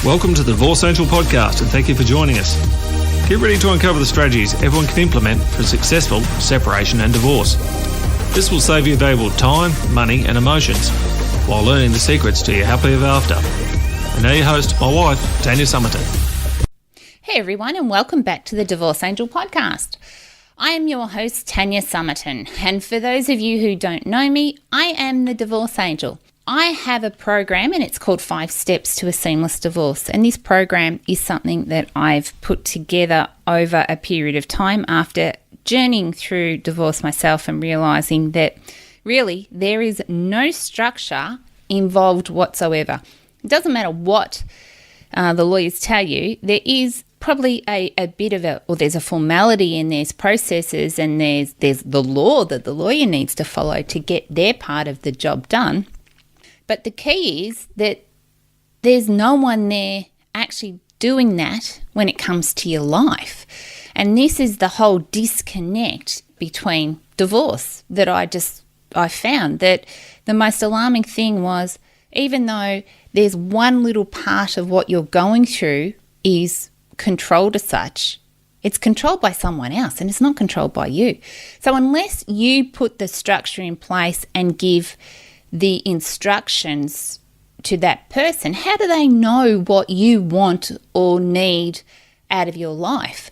Welcome to the Divorce Angel podcast, and thank you for joining us. Get ready to uncover the strategies everyone can implement for successful separation and divorce. This will save you valuable time, money and emotions while learning the secrets to your happily ever after. And now your host, my wife, Tanya Summerton. Hey everyone, and welcome back to the Divorce Angel podcast. I am your host, Tanya Summerton, and for those of you who don't know me, I am the Divorce Angel. I have a program and it's called 5 Steps to a Seamless Divorce, and this program is something that I've put together over a period of time after journeying through divorce myself and realising that really there is no structure involved whatsoever. It doesn't matter what the lawyers tell you, there is probably a bit of there's a formality and there's processes and there's the law that the lawyer needs to follow to get their part of the job done. But the key is that there's no one there actually doing that when it comes to your life. And this is the whole disconnect between divorce that I found, that the most alarming thing was, even though there's one little part of what you're going through is controlled as such, it's controlled by someone else and it's not controlled by you. So unless you put the structure in place and give the instructions to that person, how do they know what you want or need out of your life?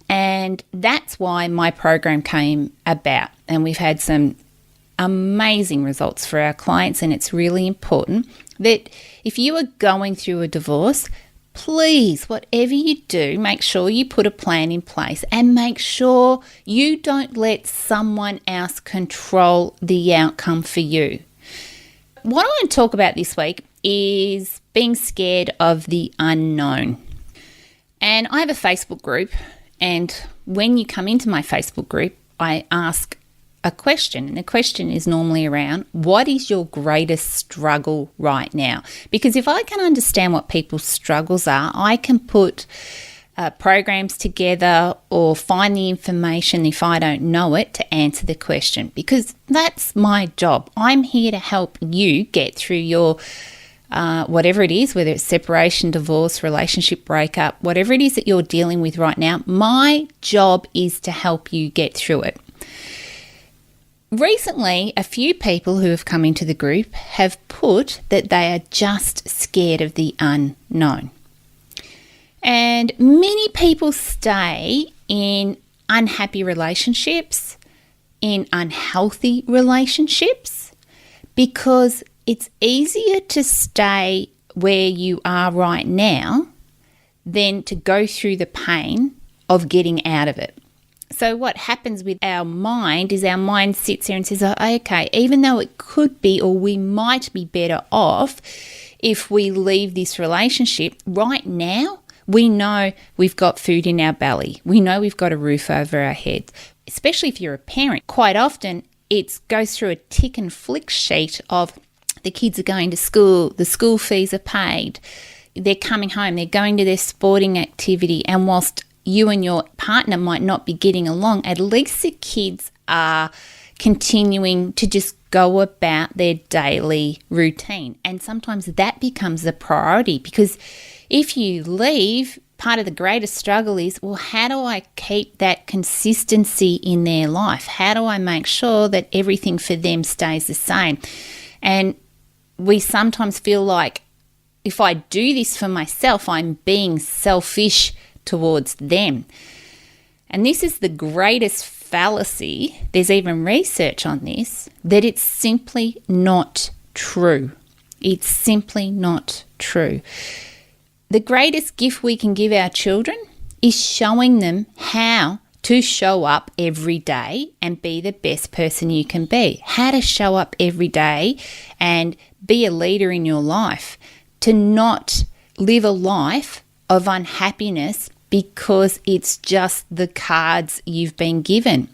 And that's why my program came about, and we've had some amazing results for our clients. And it's really important that if you are going through a divorce, please, whatever you do, make sure you put a plan in place and make sure you don't let someone else control the outcome for you. What I want to talk about this week is being scared of the unknown. And I have a Facebook group, and when you come into my Facebook group, I ask a question, and the question is normally around, what is your greatest struggle right now? Because if I can understand what people's struggles are, I can put programs together or find the information if I don't know it to answer the question, because that's my job. I'm here to help you get through your whatever it is, whether it's separation, divorce, relationship breakup, whatever it is that you're dealing with right now. My job is to help you get through it. Recently, a few people who have come into the group have put that they are just scared of the unknown. And many people stay in unhappy relationships, in unhealthy relationships, because it's easier to stay where you are right now than to go through the pain of getting out of it. So what happens with our mind is our mind sits there and says, oh, okay, even though it could be, or we might be better off if we leave this relationship right now, we know we've got food in our belly. We know we've got a roof over our head. Especially if you're a parent, quite often it goes through a tick and flick sheet of the kids are going to school, the school fees are paid, they're coming home, they're going to their sporting activity, and whilst you and your partner might not be getting along, at least the kids are continuing to just go about their daily routine. And sometimes that becomes the priority, because if you leave, part of the greatest struggle is, well, how do I keep that consistency in their life? How do I make sure that everything for them stays the same? And we sometimes feel like if I do this for myself, I'm being selfish towards them. And this is the greatest fallacy. There's even research on this, that it's simply not true. It's simply not true. The greatest gift we can give our children is showing them how to show up every day and be the best person you can be. How to show up every day and be a leader in your life. To not live a life of unhappiness because it's just the cards you've been given.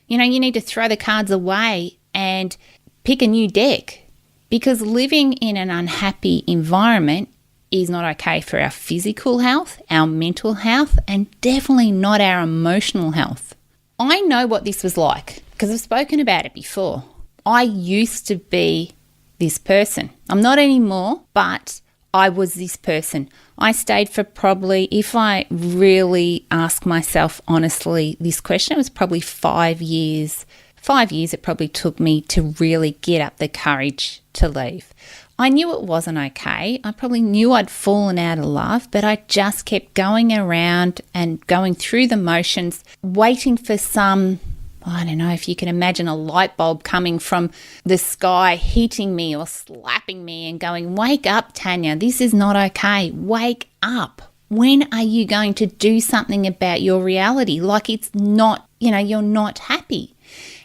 You know, you need to throw the cards away and pick a new deck, because living in an unhappy environment is not okay for our physical health, our mental health, and definitely not our emotional health. I know what this was like because I've spoken about it before. I used to be this person. I'm not anymore, but I was this person. I stayed for probably, if I really ask myself honestly this question, it was probably 5 years. 5 years it probably took me to really get up the courage to leave. I knew it wasn't okay. I probably knew I'd fallen out of love, but I just kept going around and going through the motions, waiting for some, I don't know if you can imagine a light bulb coming from the sky, hitting me or slapping me and going, wake up, Tanya, this is not okay. Wake up. When are you going to do something about your reality? Like it's not, you're not happy.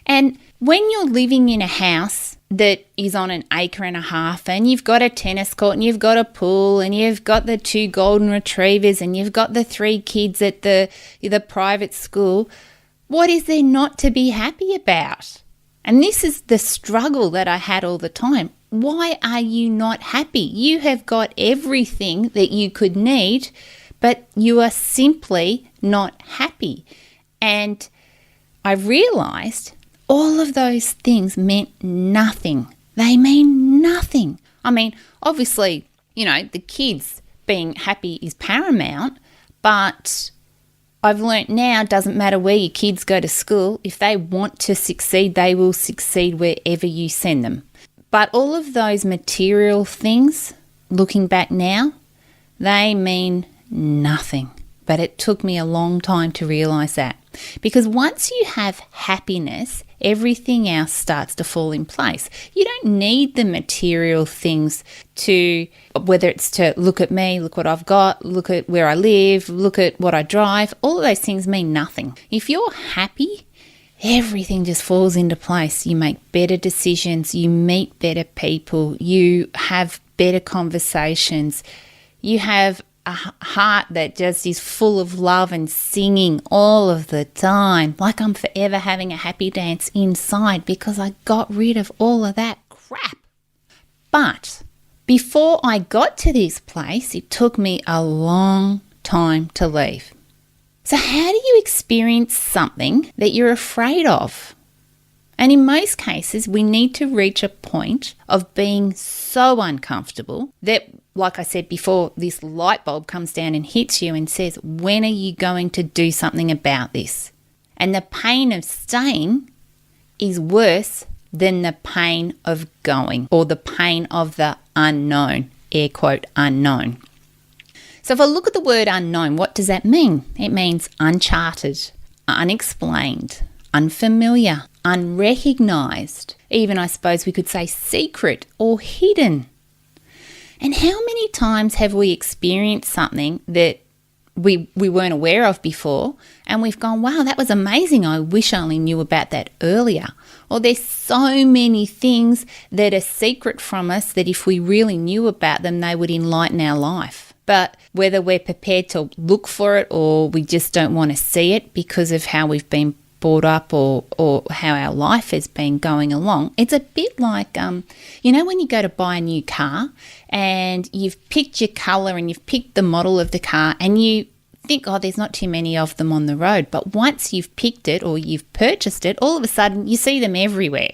And when you're living in a house that is on 1.5 acres and you've got a tennis court and you've got a pool and you've got the 2 golden retrievers and you've got the 3 kids at the private school, what is there not to be happy about? And this is the struggle that I had all the time. Why are you not happy? You have got everything that you could need, but you are simply not happy. And I realized all of those things meant nothing. They mean nothing. I mean, obviously, the kids being happy is paramount, but I've learnt now it doesn't matter where your kids go to school. If they want to succeed, they will succeed wherever you send them. But all of those material things, looking back now, they mean nothing. But it took me a long time to realise that. Because once you have happiness, everything else starts to fall in place. You don't need the material things to, whether it's to look at me, look what I've got, look at where I live, look at what I drive. All of those things mean nothing. If you're happy, everything just falls into place. You make better decisions, you meet better people, you have better conversations, you have a heart that just is full of love and singing all of the time, like I'm forever having a happy dance inside because I got rid of all of that crap. But before I got to this place, it took me a long time to leave. So how do you experience something that you're afraid of? And in most cases, we need to reach a point of being so uncomfortable that, like I said before, this light bulb comes down and hits you and says, when are you going to do something about this? And the pain of staying is worse than the pain of going, or the pain of the unknown, air quote, unknown. So if I look at the word unknown, what does that mean? It means uncharted, unexplained, unfamiliar, unrecognised, even I suppose we could say secret or hidden. And how many times have we experienced something that we weren't aware of before and we've gone, wow, that was amazing. I wish I only knew about that earlier. Or there's so many things that are secret from us that if we really knew about them, they would enlighten our life. But whether we're prepared to look for it or we just don't want to see it because of how we've been brought up or how our life has been going along, it's a bit like, when you go to buy a new car and you've picked your colour and you've picked the model of the car and you think, oh, there's not too many of them on the road. But once you've picked it or you've purchased it, all of a sudden you see them everywhere.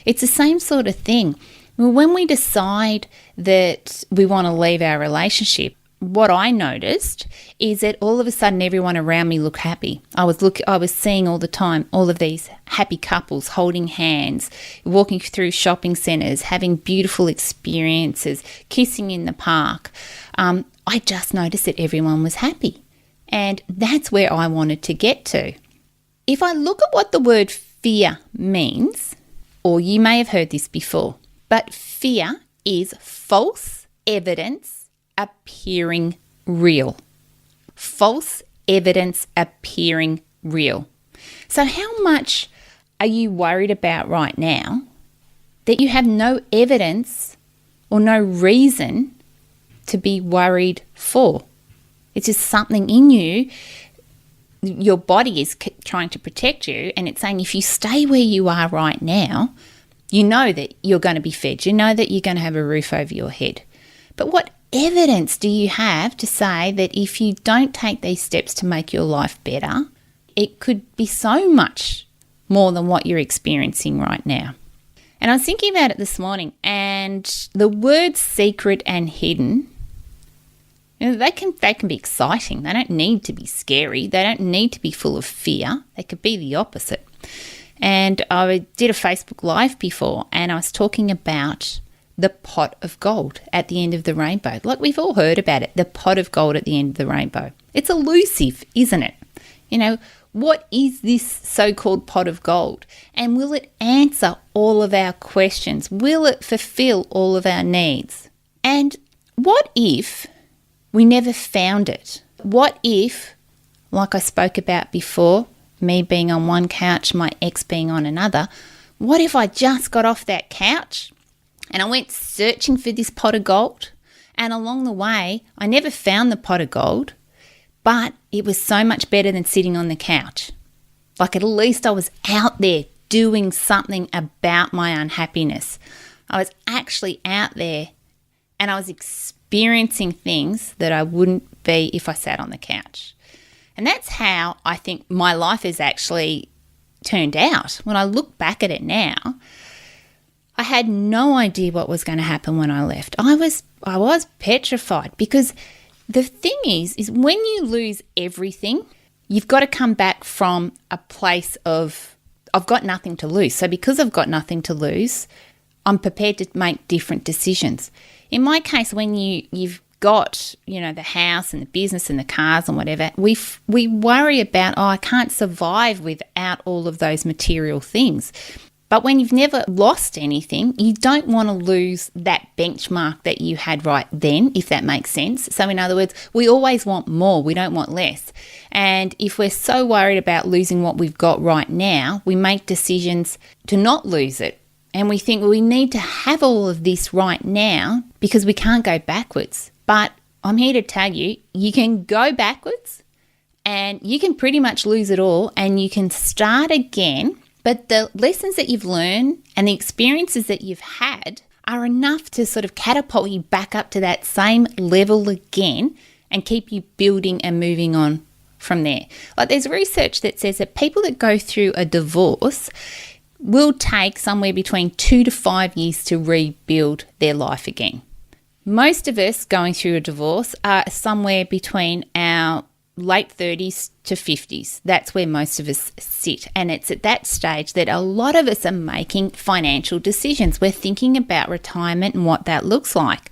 It's the same sort of thing. When we decide that we want to leave our relationship, what I noticed is that all of a sudden everyone around me looked happy. I was seeing all the time all of these happy couples holding hands, walking through shopping centres, having beautiful experiences, kissing in the park. I just noticed that everyone was happy. And that's where I wanted to get to. If I look at what the word fear means, or you may have heard this before, but fear is false evidence appearing real. False evidence appearing real. So how much are you worried about right now that you have no evidence or no reason to be worried for? It's just something in you. Your body is trying to protect you, and it's saying if you stay where you are right now, you know that you're going to be fed. You know that you're going to have a roof over your head. But what evidence do you have to say that if you don't take these steps to make your life better, it could be so much more than what you're experiencing right now? And I was thinking about it this morning, and the words secret and hidden They can be exciting. They don't need to be scary. They don't need to be full of fear. They could be the opposite. And I did a Facebook Live before, and I was talking about the pot of gold at the end of the rainbow. Like, we've all heard about it, the pot of gold at the end of the rainbow. It's elusive, isn't it? What is this so-called pot of gold? And will it answer all of our questions? Will it fulfill all of our needs? And what if we never found it? What if, like I spoke about before, me being on one couch, my ex being on another, what if I just got off that couch and I went searching for this pot of gold, and along the way I never found the pot of gold, but it was so much better than sitting on the couch. Like, at least I was out there doing something about my unhappiness. I was actually out there and I was experiencing things that I wouldn't be if I sat on the couch. And that's how I think my life has actually turned out. When I look back at it now, I had no idea what was going to happen when I left. I was petrified, because the thing is when you lose everything, you've got to come back from a place of, I've got nothing to lose. So because I've got nothing to lose, I'm prepared to make different decisions. In my case, when you've got, the house and the business and the cars and whatever, we worry about, I can't survive without all of those material things. But when you've never lost anything, you don't want to lose that benchmark that you had right then, if that makes sense. So in other words, we always want more, we don't want less. And if we're so worried about losing what we've got right now, we make decisions to not lose it. And we think, well, we need to have all of this right now because we can't go backwards. But I'm here to tell you, you can go backwards and you can pretty much lose it all and you can start again. But the lessons that you've learned and the experiences that you've had are enough to sort of catapult you back up to that same level again and keep you building and moving on from there. Like, there's research that says that people that go through a divorce will take somewhere between 2 to 5 years to rebuild their life again. Most of us going through a divorce are somewhere between our late 30s to 50s. That's where most of us sit. And it's at that stage that a lot of us are making financial decisions. We're thinking about retirement and what that looks like.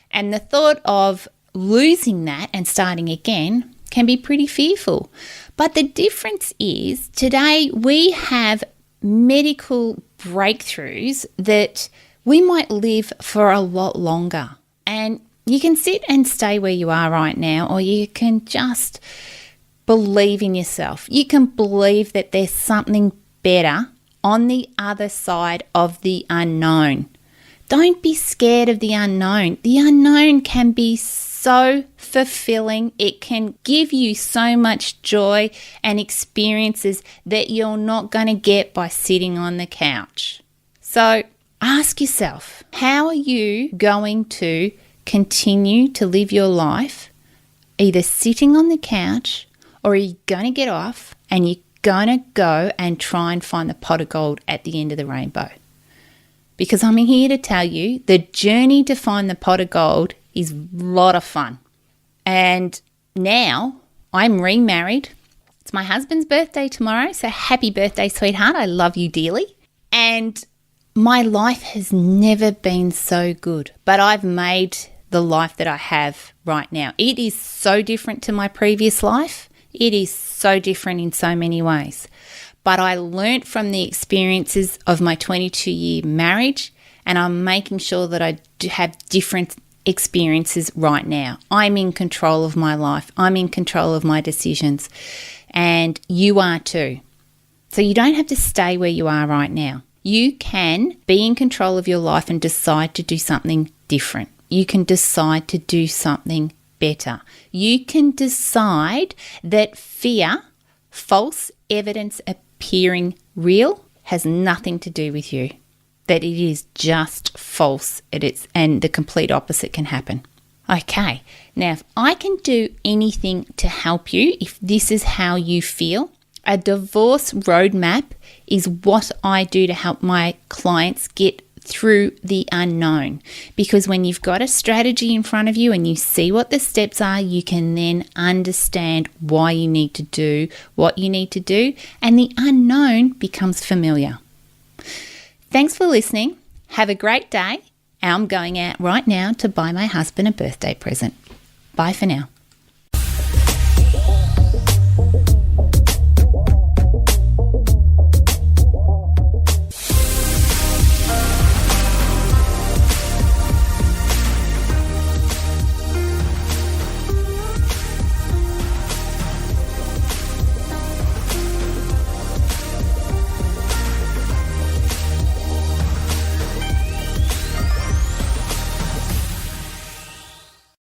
And the thought of losing that and starting again can be pretty fearful. But the difference is today we have medical breakthroughs that we might live for a lot longer. And you can sit and stay where you are right now, or you can just believe in yourself. You can believe that there's something better on the other side of the unknown. Don't be scared of the unknown. The unknown can be so fulfilling. It can give you so much joy and experiences that you're not going to get by sitting on the couch. So ask yourself, how are you going to continue to live your life either sitting on the couch, or are you going to get off and you're going to go and try and find the pot of gold at the end of the rainbow? Because I'm here to tell you, the journey to find the pot of gold is a lot of fun. And now I'm remarried. It's my husband's birthday tomorrow, so happy birthday, sweetheart. I love you dearly. And my life has never been so good, but I've made the life that I have right now. It is so different to my previous life. It is so different in so many ways. But I learnt from the experiences of my 22-year marriage, and I'm making sure that I do have different experiences right now. I'm in control of my life. I'm in control of my decisions, and you are too. So you don't have to stay where you are right now. You can be in control of your life and decide to do something different. You can decide to do something better. You can decide that fear, false evidence appearing real, has nothing to do with you. That it is just false, and the complete opposite can happen. Okay, now if I can do anything to help you, if this is how you feel, a divorce roadmap is what I do to help my clients get through the unknown, because when you've got a strategy in front of you and you see what the steps are, you can then understand why you need to do what you need to do, and the unknown becomes familiar. Thanks for listening. Have a great day. I'm going out right now to buy my husband a birthday present. Bye for now.